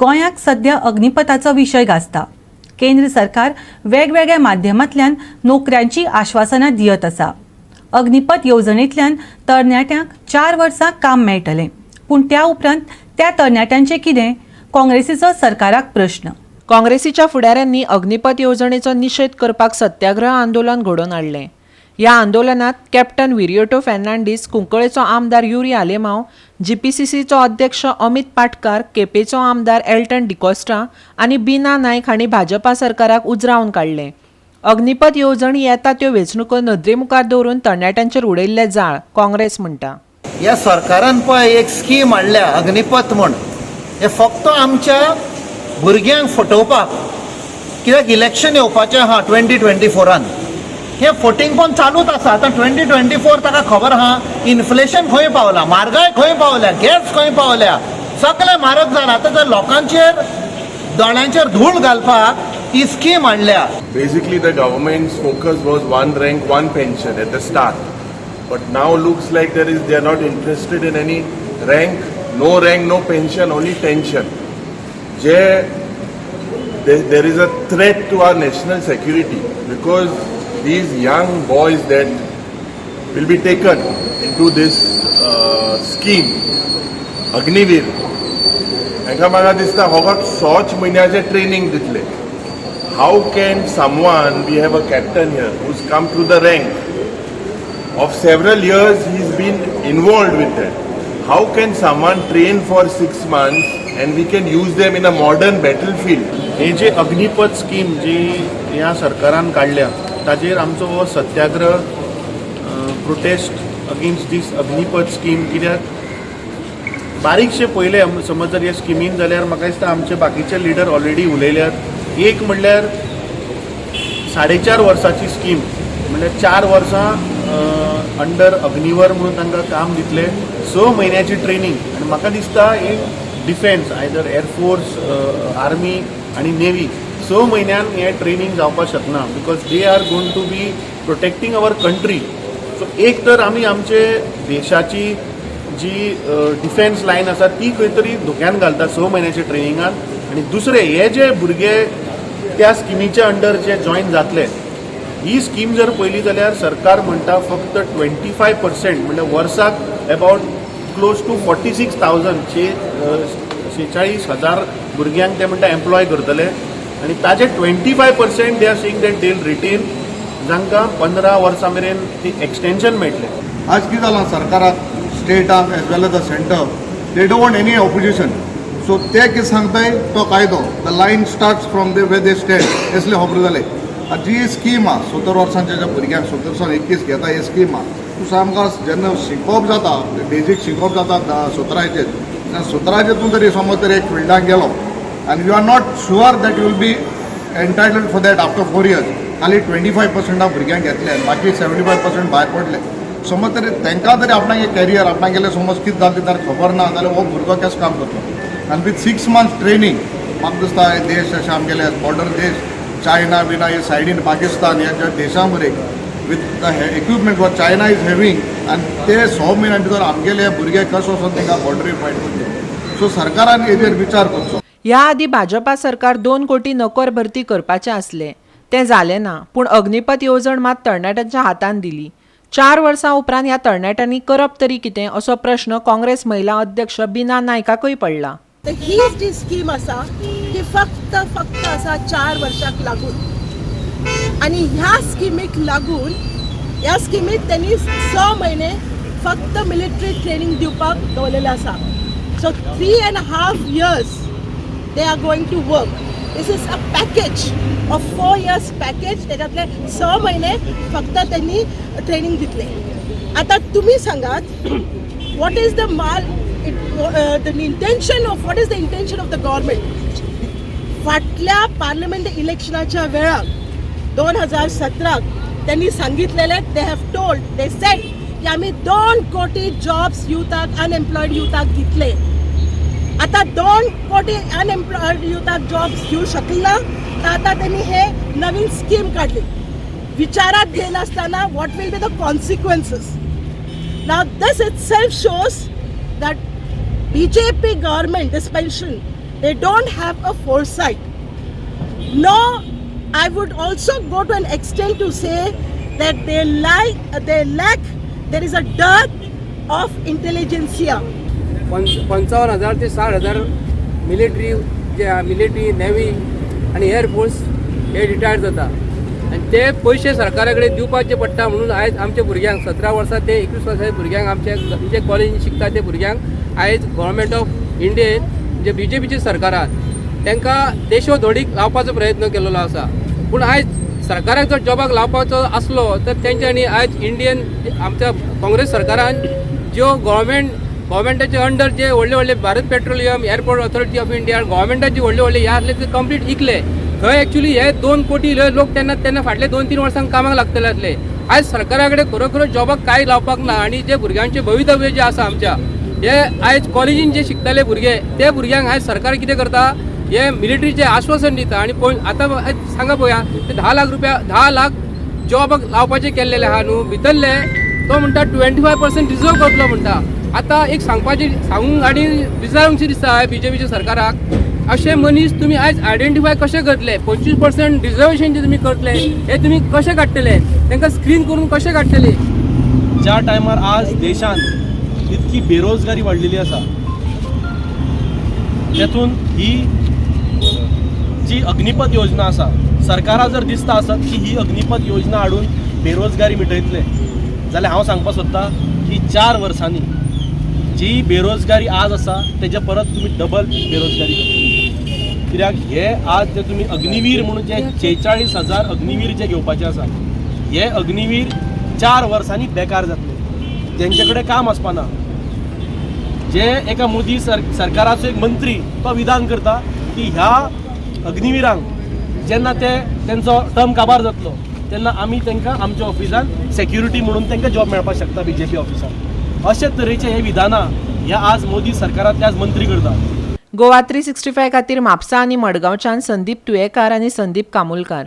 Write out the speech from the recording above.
गोंयाक सध्या अग्निपथाचो विशय गाजता। केंद्र सरकार वेगवेगळ्या माध्यमांतल्यान नोकऱ्यांची आश्वासनां दियत आसा। अग्निपथ येवजणेंतल्यान तरणाट्यांक 4 वर्सां काम मेळटलें, पूण त्या उपरांत त्या तरणाट्यांचें कितें? काँग्रेसीचो सरकाराक प्रश्न। काँग्रेसीच्या फुडाऱ्यांनी अग्निपथ येवजणेचो निशेध करपाक सत्याग्रह आंदोलन घडोवन हाडलें। ह्या आंदोलनात कॅप्टन विरियोटो फेर्नांडीस, कुंकळेचो आमदार युरी आलेमांव, जीपीसीसीचो अध्यक्ष अमित पाटकार, केपेचो आमदार एल्टन डिकोस्टा आनी बीना नायक हांणी भाजपा सरकाराक उजरावन काडलें। अग्निपथ येवजणी येता त्यो वेंचणुको नदरे मुखार दवरून तरणाट्यांचेर उडयल्लें जाळ, काँग्रेस म्हणटा। ह्या सरकारान पळय एक स्कीम हाडल्या अग्निपथ म्हण, हे फक्त आमच्या भुरग्यांक फटोवपाक, कित्याक इलेक्शन येवपाचें आहा 2024 हे फोटिंग पण चालूच आसा। आतां 2024 ताका खबर आहा इन्फ्लेशन खंय पावला, म्हारगाय खंय पावल्या, गॅस खंय पावल्या, सगळें म्हारग जाला। आतां जर लोकांचेर दोळ्यांचेर धूळ घालपाक ही स्कीम हाडल्या। Basically, the government's focus was one rank, one pension at the start, but now looks like they are not interested in any rank, no pension, only tension. There is a threat to our national security because these young boys that will be taken into this scheme, Agniveer, हांकां म्हाका दिसता फकत 6 म्हयन्याचें training दितले। How can someone, we have a captain here who's come through the rank of several years, he's been involved with that. How can someone train for 6 months and we can use them in a modern battlefield? हे जे Agnipath scheme जी ह्या सरकारान काढल्या ताजेर आमचो हो सत्याग्रह prostate against दीस Agnipath scheme. कित्याक बारीकशे पयले समज जर हे स्किमीन जाल्यार म्हाका दिसता आमचे बाकीचे लिडर ऑलरेडी उलयल्यात। एक म्हणल्यार 4.5 वर्साची स्कीम, म्हणल्यार 4 वर्सां अंडर अग्निवर म्हणून तांकां काम दितले, 6 म्हयन्याची ट्रेनिंग। आनी म्हाका दिसता in defence either air force, army आनी नेव्ही 6 म्हयन्यान हे ट्रेनिंग जावपाक शकना, because they are going to be protecting our country. So एक तर आमी आमचे देशाची जी डिफेन्स लायन आसा ती खंय तरी धोक्यान घालता 6 म्हयन्याच्या ट्रेनिंगान। आनी दुसरे हे जे भुरगे त्या स्किमीच्या अंडर जे जॉईन जातले, ही स्कीम जर पयली जाल्यार सरकार म्हणटा फक्त 25% म्हणजे वर्साक अबाउट क्लोज टू 46,000 46,000 भुरग्यांक ते म्हणटा एम्प्लॉय करतले। आनी ताजे 25% they are saying that they will retain, जांकां 15 वर्सां मेरेन ती एक्सटेंशन मेळटले। आज कितें जालां सरकाराक, स्टेटाक as well as the centre, they don't want any opposition. So ते कितें सांगताय तो कायदो, the line starts from the way they stand असले खबर जाले। जी स्कीम आहा 70 वर्सांच्या ज्या भुरग्यांक 70 सावन 21 घेता ही स्कीम आहा, तूं आमकां जेन्ना शिकोवप जाता, बेजीक शिकोवप जाता 17चेर, 17चेतून तरी समज तरी एक फिल्डाक गेलो आनी you are not sure that you will be entitled for that after 4 years, खाली 25% भुरग्यांक घेतले आनी बाकी 75% भायर पडले। समज तरी तांकां तरी आपणाक एक कॅरियर आपणाक गेले समज कितें जालें तें ताका खबर ना जाल्यार हो भुरगो केस काम करतलो। आनी विथ 6 months ट्रेनिंग, म्हाका दिसता हे देश अशे आमगेले बॉर्डर देश चायना बिना हे सायडीन पाकिस्तान ह्या ज्या देशां मरेन विथ द इक्विपमेंट वर चायना इज हॅविंग, आनी ते 6 म्हयन्यां भितर आमगेले भुरगे कशे वचून तांकां बॉर्डरी फायट करचे। सो सरकारान हेजेर विचार करचो। ह्या आदी भाजपा सरकार 2 कोटी नोकर भरती करपाचे आसले, तें जालें ना, पूण अग्निपथ येवजण मात तरणाट्यांच्या हातान दिली। 4 वर्सां उपरांत ह्या तरणाट्यांनी करप तरी कितें असो प्रश्न काँग्रेस महिला अध्यक्ष बीना नायकाकूय पडला। ही जी स्कीम आसा ती फक्त आसा 4 वर्षाक लागून, आणि ह्या स्किमीक लागून ह्या स्किमीत त्यांनी 6 महिने फक्त मिलिटरी ट्रेनिंग दिवपाक दवरलेले आसा। So 3.5 years they are going to work. This is a package of 4 years package, त्याच्यातले 6 महिने फक्त त्यांनी ट्रेनिंग दितले। आता तुम्ही सांगात what is the intention of the government? फाटल्या पार्लमेंट इलेक्शनाच्या वेळार 2017 त्यांनी सांगितलेले, they have told, they said की आम्ही 2 कोटी जॉब्स युथाक, अनएम्प्लॉयड युथाक दितले। आता 2 कोटी अनएम्प्लॉयड युथाक जॉब्स दिवू शकला, तर आता त्यांनी हे नवीन स्कीम काढली। विचारात घेयला असताना what will be the consequences? Now this itself shows that BJP government, this pension, they don't have a foresight. No, I would also go to an extent to say that they lack, there is a dearth of intelligentsia. 55,000 ते 60,000 military navy आणि air force हे retire जाता आणि ते पैसे सरकारा कडेन दिवपाचे पडटा म्हणून आयज आमच्या भुरग्यांक 17 वर्सां ते 21 वर्सांच्या भुरग्यांक आमच्या जे कॉलेजीन शिकता ते भुरग्यांक आयज गव्हर्मेंट ऑफ इंडियेन जे BJPचे सरकारान तांकां देशोधडीक लावपाचो प्रयत्न केलेलो आसा पूण आयज सरकाराक जर जॉबाक लावपाचो आसलो तर तेंच्यांनी आयज इंडियन आमच्या काँग्रेस सरकारान ज्यो गव्हर्मेंटाचे अंडर जे व्हडले Bharat petroleum airport authority of India गव्हर्मेंटाचे व्हडले हे आसले ते कंप्लीट इकले थंय एक्चुअली हे 2 कोटी लोक तेन्ना फाटले 2-3 वर्सांक कामाक लागतले आसले आयज सरकारा कडेन खरोखर जॉबाक कांय लावपाक ना आनी जे भुरग्यांचे भवितव्य जे आसा आमच्या हे आयज कॉलेजीन जे शिकताले भुरगे ते भुरग्यांक आयज सरकार कितें करता हे मिलिटरीचे आश्वासन दिता आनी आतां सांगा पळोवया ते 10 लाख जॉबाक लावपाचे केल्लेले आहा न्हू भितरले तो म्हणटा 25% रिजर्व करतलो म्हणटा आतां एक सांगूंक आनी विचारूंकशी दिसता BJPच्या सरकाराक अशे मनीस तुमी आयज आयडेंटिफाय कशे करतले 25% रिजर्वेशन जे तुमी करतले हे तुमी कशे काडटले तांकां स्क्रीन करून कशे काडटले ज्या टायमार आज देशांत इतकी बेरोजगारी वाडलेली आसा तेतून ही जी अग्निपथ योजना आसा सरकाराक जर दिसता आसत की ही अग्निपथ योजना हाडून बेरोजगारी मिटयतले जाल्यार हांव सांगपाक सोदतां की 4 वर्सांनी जी बेरोजगारी आज आसा तेजे परत तुमी डबल बेरोजगारी करतली कित्याक हे आज जे तुमी अग्निवीर म्हणून जे 46,000 अग्निवीर जे घेवपाचे आसा हे अग्निवीर 4 वर्सांनी बेकार जातले जेंचे कडेन काम आसपाना जे एका मोदी सरकाराचो एक मंत्री तो विधान करता की ह्या अग्निवीरांक जेन्ना तेंचो टर्म काबार जातलो तेन्ना आमी तांकां आमच्या ऑफिसान सेक्युरिटी म्हणून तांकां जॉब मेळपाक शकता BJP ऑफिसान अशे तरेचे हे विधानां ह्या आज मोदी सरकारांतले आज मंत्री करता गोवा 365 खातीर म्हापसा आनी मडगांवच्यान संदीप तुयेकार आनी संदीप कामुलकार.